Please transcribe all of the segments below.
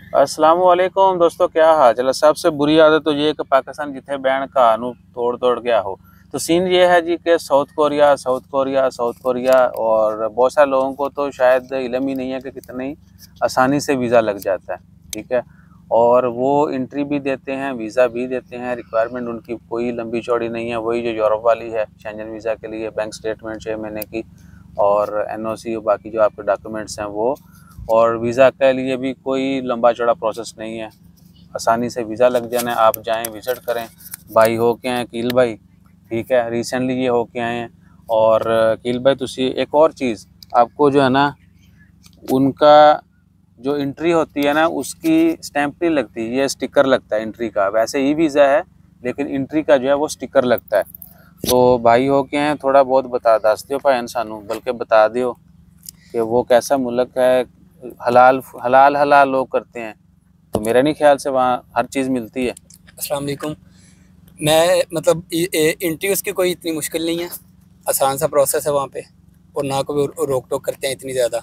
अस्सलाम वालेकुम दोस्तों, क्या हाल चल। सबसे बुरी आदत तो ये है कि पाकिस्तान जिथे बैन कहानू तोड़ तोड़ गया हो। तो सीन ये है जी कि साउथ कोरिया और बहुत सारे लोगों को तो शायद इल्म ही नहीं है कि कितनी आसानी से वीज़ा लग जाता है। ठीक है, और वो एंट्री भी देते हैं, वीज़ा भी देते हैं। रिक्वायरमेंट उनकी कोई लंबी चौड़ी नहीं है, वही जो यूरोप वाली है शेंजन वीज़ा के लिए, बैंक स्टेटमेंट 6 महीने की और एनओसी और बाकी जो आपके डॉक्यूमेंट्स हैं वो। और वीज़ा के लिए भी कोई लंबा चौड़ा प्रोसेस नहीं है, आसानी से वीज़ा लग जाना है। आप जाएं, विज़िट करें। भाई हो के आए कील भाई, ठीक है, रिसेंटली ये हो के आए हैं। और कील भाई तुसी एक और चीज़ आपको जो है ना, उनका जो एंट्री होती है ना उसकी स्टैंप नहीं लगती, ये स्टिकर लगता है एंट्री का। वैसे ही वीज़ा है लेकिन एंट्री का जो है वो स्टिकर लगता है। तो भाई हो के हैं, थोड़ा बहुत बता दस दियो भाई सानू, बल्कि बता दियो कि वो कैसा मुल्क है। हलाल हलाल हलाल लोग करते हैं, तो मेरा नहीं ख्याल से वहाँ हर चीज़ मिलती है। अस्सलाम वालेकुम। मैं मतलब इंटरव्यूज़ की कोई इतनी मुश्किल नहीं है, आसान सा प्रोसेस है वहाँ पे, और ना कोई रोक टोक करते हैं इतनी ज़्यादा।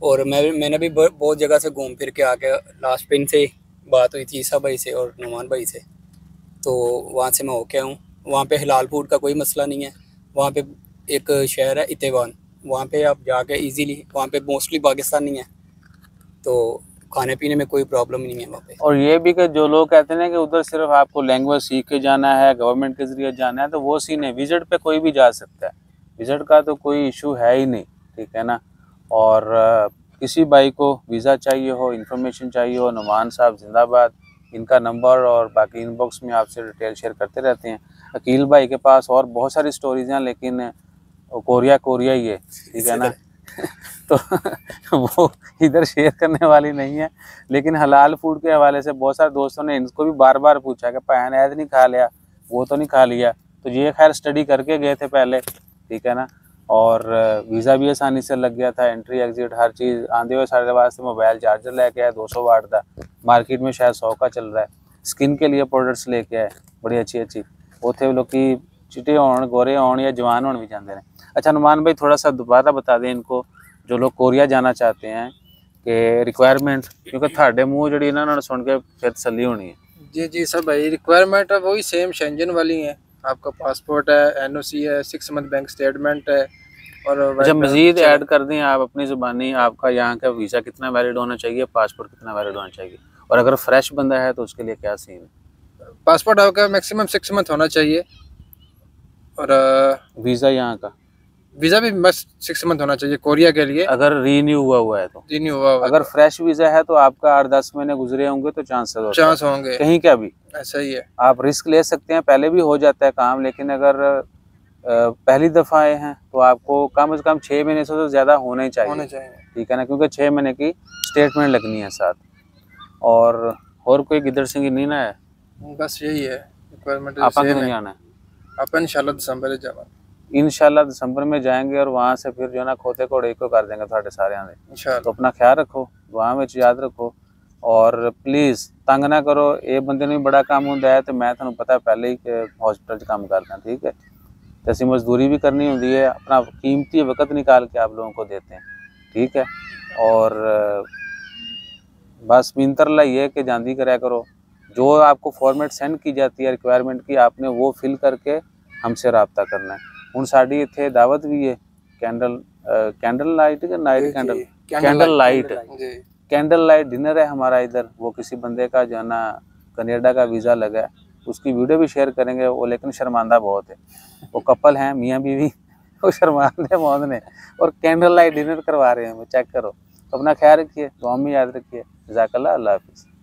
और मैंने भी बहुत जगह से घूम फिर के आके लास्ट पे इनसे बात हुई थी, ईसा भाई से और नुमान भाई से, तो वहाँ से मैं होके आऊँ। वहाँ पे हलाल फूड का कोई मसला नहीं है। वहाँ पे एक शहर है इतेवान, वहाँ पे आप जाके इजीली, वहाँ पे मोस्टली पाकिस्तानी है, तो खाने पीने में कोई प्रॉब्लम नहीं है वहाँ पे। और ये भी कि जो लोग कहते हैं कि उधर सिर्फ आपको लैंग्वेज सीख के जाना है, गवर्नमेंट के ज़रिए जाना है, तो वो सीन है। विजिट पे कोई भी जा सकता है, विजिट का तो कोई इशू है ही नहीं, ठीक है ना। और किसी भाई को वीज़ा चाहिए हो, इन्फॉर्मेशन चाहिए हो, नुमान साहब जिंदाबाद, इनका नंबर और बाकी इनबॉक्स में आपसे डिटेल शेयर करते रहते हैं। अकील भाई के पास और बहुत सारी स्टोरीज हैं, लेकिन कोरिया ही है, ठीक है ना। तो वो इधर शेयर करने वाली नहीं है। लेकिन हलाल फूड के हवाले से बहुत सारे दोस्तों ने इनको भी बार बार पूछा कि पैन ऐद नहीं खा लिया, वो तो नहीं खा लिया। तो ये खैर स्टडी करके गए थे पहले, ठीक है ना। और वीज़ा भी आसानी से लग गया था, एंट्री एग्जिट हर चीज़। आंधे हुए सारे वास्ते मोबाइल चार्जर लेके आए 200 वाट का, मार्केट में शायद 100 का चल रहा है। स्किन के लिए प्रोडक्ट्स लेके आए बड़ी अच्छी अच्छी। उथे लोग चिट्टे होने, गोरे होने या जवान होने भी जाते हैं। अच्छा नुमान भाई, थोड़ा सा दोबारा बता दें इनको जो लोग कोरिया जाना चाहते हैं कि रिक्वायरमेंट, क्योंकि थाड़े मुँह जड़ी ना सुन के फिर तसल्ली होनी है। जी जी सब भाई, रिक्वायरमेंट है वही सेम शेंजन वाली है। आपका पासपोर्ट है, एनओसी है, 6 मंथ बैंक स्टेटमेंट है। और अच्छा, मजीद ऐड कर दें आप अपनी ज़ुबानी, आपका यहाँ का वीज़ा कितना वैलिड होना चाहिए, पासपोर्ट कितना वैलिड होना चाहिए, और अगर फ्रेश बंदा है तो उसके लिए क्या सीन है। पासपोर्ट आपका मैक्सिमम 6 मंथ होना चाहिए, और वीज़ा यहाँ का वीज़ा भी बस 6 मंथ होना चाहिए कोरिया के लिए, अगर रीन्यू हुआ है तो। रिन्यू हुआ हुआ अगर तो। फ्रेश वीज़ा है तो आपका 8-10 महीने गुजरे होंगे तो चांस होंगे कहीं का भी। ऐसा ही है। आप रिस्क ले सकते हैं, पहले भी हो जाता है काम, लेकिन अगर पहली दफ़ा आए हैं तो आपको कम से कम 6 महीने से तो ज़्यादा होने ही चाहिए, ठीक है ना, क्योंकि 6 महीने की स्टेटमेंट लगनी है साथ। और कोई गिदड़ सिंह नहीं ना है, बस यही है रिक्वायरमेंट। आपा कितने जाना है? अपन इंशाल्लाह दिसंबर जावा, इंशाल्लाह दिसंबर में जाएंगे और वहाँ से फिर जो है ना खोते घोड़े को कर देंगे थोड़े सारे आने। इंशाल्लाह। तो अपना ख्याल रखो, दुआ में याद रखो, और प्लीज़ तंग ना करो। ये बंदे ने बड़ा काम होंदा है, तो मैं तुहानू पता पहले ही कि हॉस्पिटल काम करता, ठीक है। तो असं मजदूरी भी करनी होती है, अपना कीमती वक्त निकाल के आप लोगों को देते हैं, ठीक है। और बस मिनतर लाइए कि जांदी कराया करो। जो आपको फॉर्मेट सेंड की जाती है रिक्वायरमेंट की, आपने वो फिल करके हमसे रब्ता करना है। हुण साडी इत्थे दावत भी है, कैंडल लाइट के नाइट कैंडल लाइट डिनर है हमारा इधर। वो किसी बंदे का जो है ना कनाडा का वीज़ा लगा है, उसकी वीडियो भी शेयर करेंगे वो, लेकिन शर्मांदा बहुत है। वो कपल हैं मियाँ बीवी, वो शर्मांदे मौत ने, और कैंडल लाइट डिनर करवा रहे हैं, वो चेक करो। तो अपना ख्याल रखिए, दुआ में याद रखिए। जज़ाकल्लाह, अल्लाह हाफ़िज़।